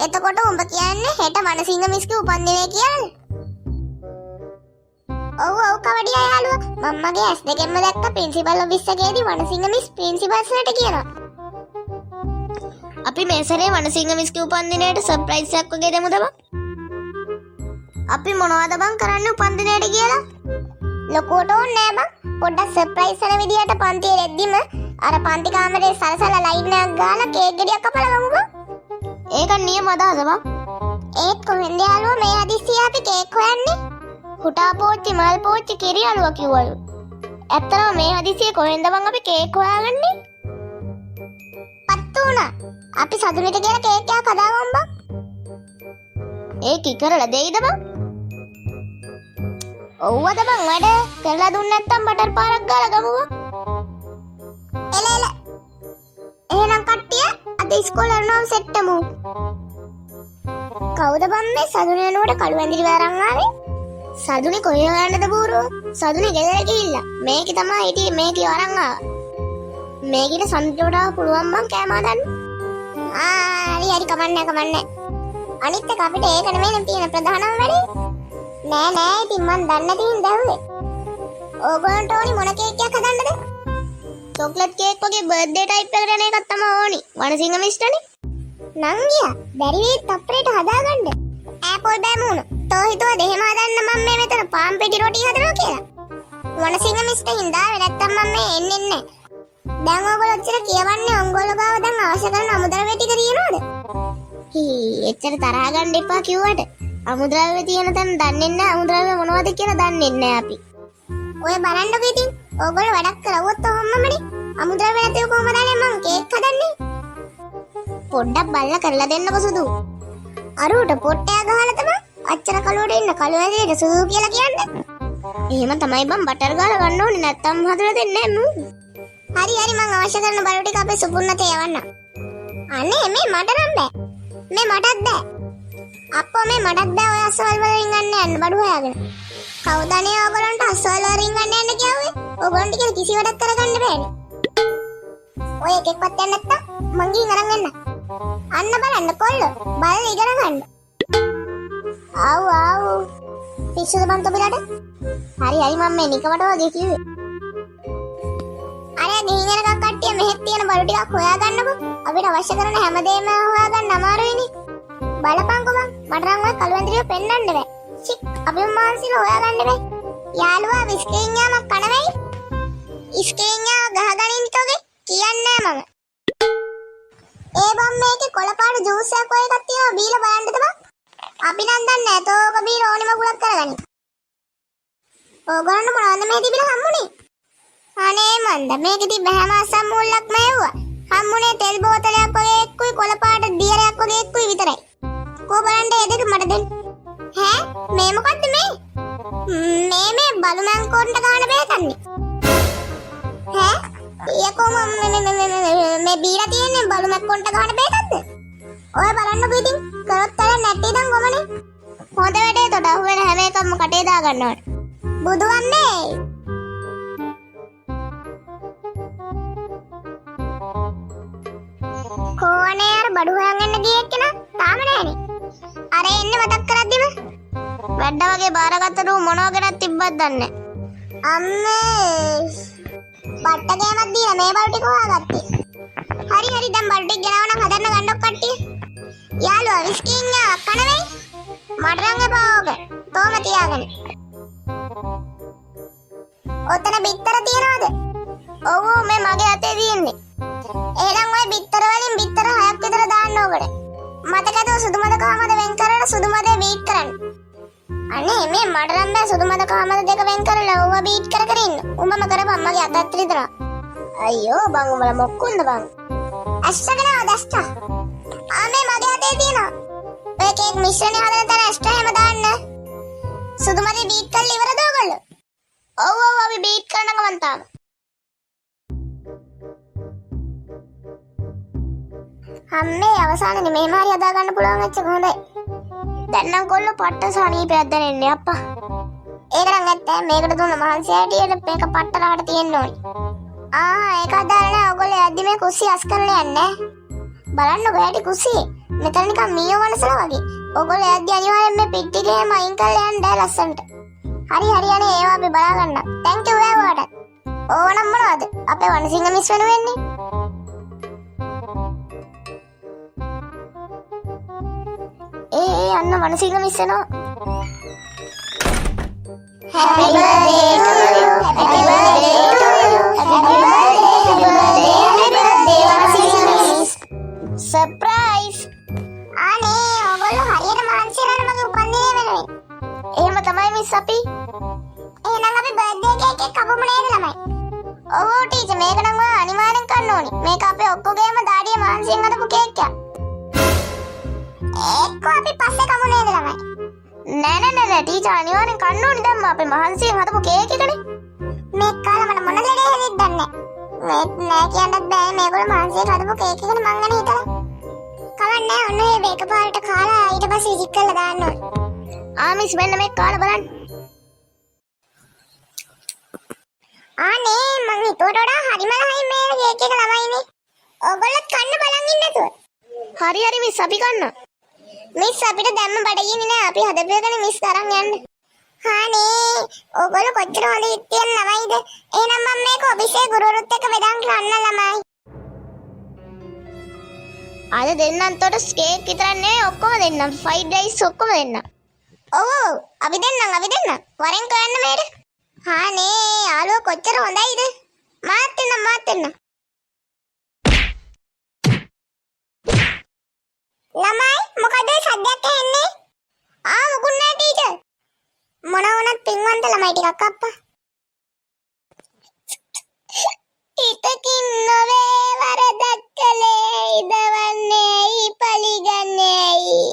එතකොට උඹ කියන්නේ හෙට වනසිංහ මිස්ගේ උපන්දිනේ කියලා? ඔව් කවඩියා යාළුවා. මම්මගේ ඇස් දෙකෙන්ම දැක්ක ප්‍රින්සිපල් ඔෆිස් එකේදී වනසිංහ මිස් ප්‍රින්සිපල්ස්ලට කියනවා. අපි මේ සැරේ වනසිංහ මිස්ගේ උපන්දිනේට සර්ප්‍රයිස් එකක් වගේ දෙමුද බං? අපි මොනවද බං කරන්නේ උපන්දිනේට කියලා? ලොකුවට ඕනේ නෑ බං. පොඩ්ඩක් සර්ප්‍රයිස් කරන විදියට පන්තියේ රෙද්දිම අර පන්ති කාමරේ සලසලා ලයින් එකක් ගාලා කේක් ගෙඩියක් කපලා ගමු බං. ඒක නියම අදහස බං. ඒත් කොහෙන්ද යාළුවා මේ හදිස්සිය අපි කේක් හොයන්නේ? හුටා පෝච්චි මල් පෝච්චි කිරි යාළුවා කිව්වලු. ඇත්තටම මේ හදිස්සිය කොහෙන්ද බං අපි කේක් හොයාගන්නේ? පත්තු උනා. අපි සතුටට කියලා කේක් එකක් හදාගමු බං. ඒක ඉකරලා දෙයිද බං? ඔව්වද බං වැඩ කරලා දුන්න නැත්තම් බටර් පාරක් ගාලා ගමු බං. එල එහෙනම් කට්ටිය අද ඉස්කෝලේ යනවා සෙට්ටමු. කවුද බං මේ සදුනේ යනකොට කළු ඇඳිලි වරන් ආවේ? සදුනේ කොහේ යන්නද බූරෝ? සදුනේ ගෙදර ගිහිල්ලා. මේකේ තමයි හිටියේ මේකේ වරන් ආවා. මේකිට සම්ජෝඩාව පුළුවන් බං කෑම හදන්න. හරි කමන්නේ. අනිත් එක අපිට ඒක නෙමෙයි තියෙන ප්‍රධානම වැඩේ. නෑ ඉතින් මං දන්න තින් දැව්වේ. ඕගොල්ලන්ට ඕනි මොන කේක් එකක් හදන්නද? චොක්ලට් කේක් වගේ බර්ත්ඩේ ටයිප් එකකට යන එකක් තමයි ඕනි. වනසිංහ මිස්ටර්නේ. නංගියා බැරි වෙයි තප්පරේට හදාගන්න. ඇපල් බෑමුණු. තෝ හිතුවද එහෙම හදන්න මම මේ මෙතන පාන් පෙටි රොටි හදනවා කියලා? වනසිංහ මිස්ටර් හින්දාවේ නැත්තම් මම මේ එන්නේ නැහැ. දැන් ඕගොල්ලෝ ඔච්චර කියවන්නේ ඔංගොල්ලෝ ගාව දැන් අවශ්‍ය කරන අමුද්‍රව්‍ය ටික තියෙනවද? එච්චර තරහ ගන්න එපා කිව්වට අමුද්‍රව්‍ය තියෙන තැන දන්නේ නැහැ අමුද්‍රව්‍ය මොනවද කියලා දන්නේ නැහැ අපි. ඔය බලන්නකෝ ඉතින් ඕගොල්ලෝ වැඩක් කරවුවොත් ඔහොමමනේ අමුද්‍රව්‍ය නැතිව කොහමද මං කේක් හදන්නේ? පොඩ්ඩක් බලලා කරලා දෙන්නකො සුදු. අරුවට පොට්ටය ගහලා තමයි අච්චර කලුවට ඉන්න කළු ඇඳේට සුදු කියලා කියන්නේ. එහෙම තමයි බං බටර් ගාලා ගන්න ඕනේ නැත්තම් හදලා දෙන්නේ නැහැ හරි මං අවශ්‍ය කරන බඩු ටික අපේ සුපුන්නට යවන්න. අනේ මේ මට නම් බෑ. මේ මටත් බෑ. අප්පෝ මේ මටත් බෑ ඔය අසවල් වලින් ගන්න යන්න බඩු හොයාගෙන. කවුද අනේ ඕගොල්ලන්ට අසවල් වලින් ගන්න යන්න කිව්වේ? ඕගොල්ලන්ට කියලා කිසි වැඩක් කරගන්න බෑනේ. ඔය එකෙක්වත් යන්න නැත්තම් මං ගිහින් අරන් එන්න. අන්න බලන්න කොල්ලෝ බල ඉගෙන ගන්න. ආව් පිස්සුද බන් තොපිලට? හරි මම මේ නිකමට වගේ කිව්වේ. අර ගිහින් යනකම් කට්ටිය මෙහෙත් තියෙන බඩු ටිකක් හොයාගන්නකො. අපිට අවශ්‍ය කරන හැමදේම හොයාගන්න අමාරුයිනේ. බලපන්කො බං මට නම් ඔය කළු ඇඳිලිය පෙන්වන්න බෑ. චික් අපි මාන්සිල හොයාගන්න බෑ. යාළුවා විස්කේන් යාමක් කනවයි. ඉස්කේන් යා ගහගනින් තෝගේ කියන්නේ මම. ඒ බම් මේකේ කොළපාට ජූස් එකක් ඔය එකක් තියෙනවා බීලා බලන්නද බං? අපි නම් දන්නේ නැහැ තෝක බීලා ඕනෙම ගුලක් කරගනි. ඕගොල්ලෝ මොනවද මේ තිබිලා හම්බුනේ? අනේ මන්ද මේකේ තිබ්බ හැම අසම්මූලක්ම එව්වා. හම්බුනේ තෙල් බෝතලයක් වගේ එක්කුයි කොළපාට දියරයක් වගේ එක්කුයි විතරයි. කෝ බලන්න ඒ දෙක මට දෙන්න. මේ මොකද්ද මේ? මේ බලු මංකොන්ට ගන්න බෑතන්නේ. ඊයකෝ මේ බීලා තියෙන්නේ බලු මංකොන්ට ගන්න බෑතක්ද? ඔය බලන්නකෝ ඉතින් කරොත් අර නැටි දන් ගොමනේ. හොඳ වැඩේ තොට අහුවෙන හැම එකක්ම කටේ දා ගන්න ඕනේ. බුදුවන්නේ කෝනේ අර බඩු හොයන් යන්න ගියේ කෙනා තාම නැහනේ. අර එන්නේ මතක් කරද්දිම වැඩ වගේ බාරගත්තට මොනවගෙනත් තිබ්බත් දන්නේ නැහැ. අම්මේ බට්ටගෑමක් දීලා මේ බඩු ටික හොයාගත්තේ. හරි දැන් බඩු ටික ගෙනවනම් හදන්න ගන්නකො කට්ටිය. යාළුවා විස්කින් යා කනවෙයි. මට නම් එපා ඕක. තෝම තියාගන්න. ඔතන බිත්තර තියනවද? ඔව් මේ මගේ අතේ තියෙන්නේ. එහෙනම් ඔය බිත්තර වලින් බිත්තර 6ක් විතර දාන්න ඕකට. මතකද සුදු මද කහමද වෙන් කරලා සුදු මදේ බීට් කරන්න. අනේ මේ මට නම් බෑ සුදු මද කහමද දෙක වෙන් කරලා ඕව බීට් කර ඉන්න. උඹම කරපන් මගේ අතත් විතර. අයියෝ බං උඹලා මොක්කුන්ද බං? ඇස්ට්‍රා දස්ටා. මේ මගේ අතේ තියෙනවා. ඔය කේක් මිශ්‍රණය හදන තැන ඇස්ට්‍රා හැම දාන්න. සුදු මදේ බීට් කරලා ඉවරද ඔයගොල්ලෝ? ඔව් අපි බීට් කරන ගමන් තාම. අම්මේ අවසානයේ මෙහෙම හරි හදා ගන්න පුළුවන් වෙච්ච හොඳයි. දැන් නම් කොල්ල පට්ට සනීපයක් දැනෙන්නේ අප්පා. ඒක නම් ඇත්ත මේකට දුන්න මහන්සි හැටියට මේක පට්ටලකට තියෙන්න ඕනි. ඒක අදාළ නැහැ ඔයගොල්ලෝ යද්දි මේ කුස්සිය අස් කරලා යන්නේ. බලන්නකො ඇටි කුසියේ. මෙතන නිකන් මීයෝ වනසලා වගේ. ඔයගොල්ලෝ යද්දි අනිවාර්යෙන් මේ පිටිකේම අයින් කරලා යන්න ලස්සනට. හරි අනේ ඒවා අපි බලා ගන්න. thank you ඔයාලට. ඕනම් මොනවද? අපේ වනසිංහ මිස් වෙන වෙන්නේ. අන්න වනසිංහ මිස් වෙනවා. Happy birthday to you. Happy birthday to you. Happy birthday. Happy birthday Wanasinghe miss. Surprise. අනේ ඔයගොල්ලෝ හරියට මහන්සි වෙන මගේ උපන්දිනේ වෙනුවෙන්. එහෙම තමයි මිස් අපි. එහෙනම් අපි බර්ත්ඩේ කේක් එක කපමු නේද ළමයි? ඔව් ටීචර් මේක නම් ඔයා අනිවාර්යෙන් කන්න ඕනි. මේක අපේ ඔක්කොගේම දාඩිය මහන්සියෙන් හදපු කේක් එකක්. ඒක අපි පස්සේ කමු නේද ළමයි? නෑ ටීචර් අනිවාර්යෙන් කන්න ඕනි දැන් අපේ මහන්සියෙන් හදපු කේක් එකනේ. මේක කාලා මට මොන ලෙඩේ හැදෙන්නේ දන්නේ නෑ. නෑ කියන්නත් බෑ මේගොල්ලෝ මහන්සියෙන් හදපු කේක් එකනේ මං ගැන හිතලා. කවන්නේ ඔන්න ඒ මේක පාරට කාලා ඊට පස්සේ ඉදික් කරලා දාන්න ඕනේ. මිස් මෙන්න මේක කාලා බලන්න. අනේ මං හිතුවට වඩා හරිම ලහයි මේ කේක් එක ළමයිනේ. ඔයගොල්ලොත් කන්න බලන් ඉන්න නැතුව. හරි මිස් අපි කන්න. මිස් අපිට දැම්ම බඩගින්නේ නෑ අපි හදපේකනේ මිස් තරම් යන්න. අනේ ඔයගොල්ලෝ කොච්චර හොඳ ඉතින් ළමයිද? එහෙනම් මම මේක ඔෆිසේ ගුරුවරුත් එක්ක බෙදන් ගන්න ළමයි. අද දෙන්නන්තට කේක් විතරක් නෙවෙයි ඔක්කොම දෙන්නම්. ෆ්‍රයිඩ් රයිස් ඔක්කොම දෙන්නම්. ඔව් අපි දෙන්නම් වරෙන් කරන්න මේක. අනේ යාළුවෝ කොච්චර හොඳයිද? මාත් එන්න. ළමයි මොකද සද්දයක් ඇහෙන්නේ? මොකුත් නෑ ටීචර්. මොන වුණත් පින්වන්ත ළමයි ටිකක් අප්පා. හිතකින් නොවේ වරදක් කළේ ඉදවන්නේ පලිගන්නේ.